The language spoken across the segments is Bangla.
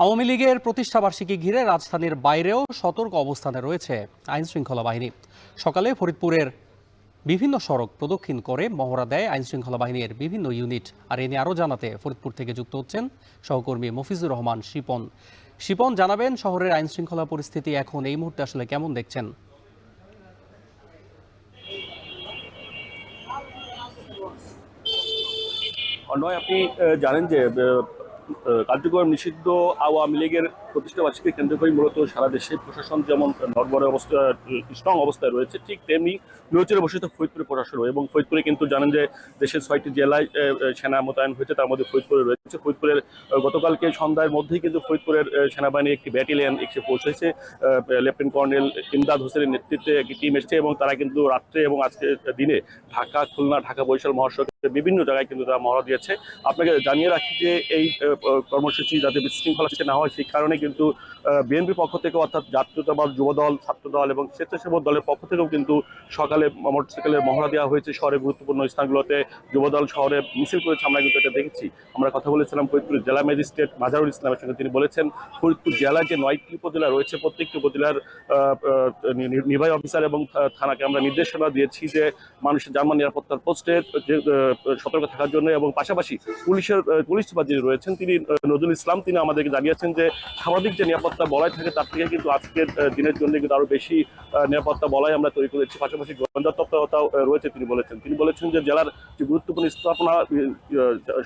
আওয়ামী লীগের প্রতিষ্ঠাবার্ষিকী ঘিরে রাজধানীর বাইরেও সতর্ক অবস্থানে রয়েছে আইনশৃঙ্খলা বাহিনী। সকালে ফরিদপুরের বিভিন্ন সড়ক প্রদক্ষিণ করে মহড়া দেয় আইনশৃঙ্খলা বাহিনীর বিভিন্ন ইউনিট। আর এ নিয়ে আরও জানাতে ফরিদপুর থেকে যুক্ত হচ্ছেন সহকর্মী মফিজুর রহমান শিপন। শিপন, জানাবেন শহরের আইনশৃঙ্খলা পরিস্থিতি এখন এই মুহূর্তে আসলে কেমন দেখছেন? নয় আপনি জানেন যে কার্যক্রম নিষিদ্ধ আওয়ামী লীগের প্রতিষ্ঠাবার্ষিকী কেন্দ্র করে মূলত সারা দেশে প্রশাসন যেমন নড়বড়ে অবস্থা স্ট্রং অবস্থায় রয়েছে, ঠিক তেমনি নিয়োজিত বসিত ফরিদপুরে প্রশাসনও। এবং ফরিদপুরে কিন্তু জানেন যে দেশের 6টি জেলায় সেনা মোতায়েন হয়েছে, তার মধ্যে ফরিদপুরে রয়েছে। ফরিদপুরের গতকালকে সন্ধ্যার মধ্যেই কিন্তু ফরিদপুরের সেনাবাহিনীর একটি ব্যাটালিয়ন এসে পৌঁছেছে। লেফটেন্যান্ট কর্নেল ইমদাদ হোসেনের নেতৃত্বে একটি টিম এসেছে এবং তারা কিন্তু রাত্রে এবং আজকে দিনে ঢাকা, খুলনা, ঢাকা বরিশাল মহাসড়কের বিভিন্ন জায়গায় কিন্তু তারা মহড়া দিয়েছে। আপনাকে জানিয়ে রাখি যে এই কর্মসূচি যাতে বিশৃঙ্খলা সৃষ্টি না হয় সেই কারণে কিন্তু বিএনপির পক্ষ থেকে, অর্থাৎ জাতীয়তাবাদ যুবদল, ছাত্রদল এবং স্বেচ্ছাসেবক দলের পক্ষ থেকেও কিন্তু সকালে মোটরসাইকেলের মহড়া দেওয়া হয়েছে। শহরের গুরুত্বপূর্ণ স্থানগুলোতে যুবদল শহরে মিছিল করেছে, আমরা কিন্তু এটা দেখেছি। আমরা কথা বলেছিলাম ফরিদপুর জেলা ম্যাজিস্ট্রেট মাজারুল ইসলামের সঙ্গে। তিনি বলেছেন ফরিদপুর জেলার যে 9টি উপজেলা রয়েছে, প্রত্যেকটি উপজেলার নির্বাহী অফিসার এবং থানাকে আমরা নির্দেশনা দিয়েছি যে মানুষের জানমাল নিরাপত্তার পোস্টে সতর্ক থাকার জন্য। এবং পাশাপাশি পুলিশ সুপার যিনি রয়েছেন তিনি নজরুল ইসলাম, তিনি আমাদেরকে জানিয়েছেন যে স্বাভাবিক যে নিরাপত্তা বলয় থাকে তার থেকে কিন্তু আজকের দিনের জন্য কিন্তু আরো বেশি নিরাপত্তা বলয় আমরা তৈরি করেছি। পাশাপাশি গোয়েন্দা তৎপরতাও রয়েছে তিনি বলেছেন যে জেলার যে গুরুত্বপূর্ণ স্থাপনা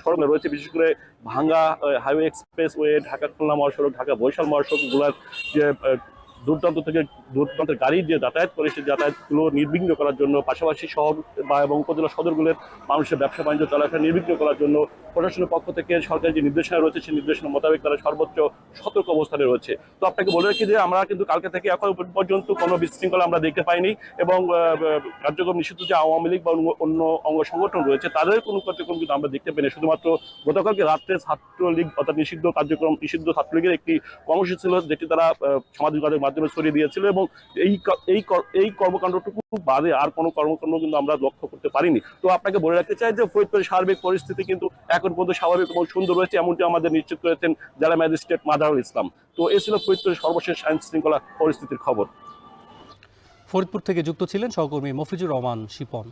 সড়কে রয়েছে, বিশেষ করে ভাঙ্গা হাইওয়ে এক্সপ্রেসওয়ে, ঢাকা খুলনা মহাসড়ক, ঢাকা বরিশাল মহাসড়কগুলোর যে দূরদূরান্তের গাড়ি যে যাতায়াত করে সেই যাতায়াতগুলো নির্বিঘ্ন করার জন্য, পাশাপাশি শহর বা এবং উপজেলা সদরগুলোর মানুষের ব্যবসা বাণিজ্য চলাফেরা নির্বিঘ্ন করার জন্য প্রশাসনের পক্ষ থেকে সরকারি যে নির্দেশনা রয়েছে সেই নির্দেশনা মোতাবেক তারা সর্বোচ্চ সতর্ক অবস্থানে রয়েছে। তো আপনাকে বলে রাখি যে আমরা কিন্তু কালকে থেকে এখন পর্যন্ত কোনো বিশৃঙ্খলা আমরা দেখতে পাইনি এবং কার্যক্রম নিষিদ্ধ যে আওয়ামী লীগ বা অন্য অঙ্গ সংগঠন রয়েছে তাদের কোনো কার্যক্রম কিন্তু আমরা দেখতে পাইনি। শুধুমাত্র গতকালকে রাত্রে ছাত্রলীগ অর্থাৎ নিষিদ্ধ ছাত্রলীগের একটি কর্মসূচি ছিল, যেটি তারা সামাজিক যোগাযোগ মাধ্যমে ছড়িয়ে দিয়েছিল এবং এই কর্মকাণ্ডটুকু বাদে আর কোনো কর্মকাণ্ড কিন্তু আমরা লক্ষ্য করতে পারিনি। তো আপনাকে বলে রাখতে চাই যে ফরিদপুরের সার্বিক পরিস্থিতি কিন্তু এখন পর্যন্ত স্বাভাবিক এবং সুন্দর রয়েছে, এমনটি আমাদের নিশ্চিত করেছেন জেলা ম্যাজিস্ট্রেট মাজারুল ইসলাম। তো এ ছিল ফরিদপুরের সর্বশেষ আইন শৃঙ্খলা পরিস্থিতির খবর। ফরিদপুর থেকে যুক্ত ছিলেন সহকর্মী মফিজুর রহমান শিপন।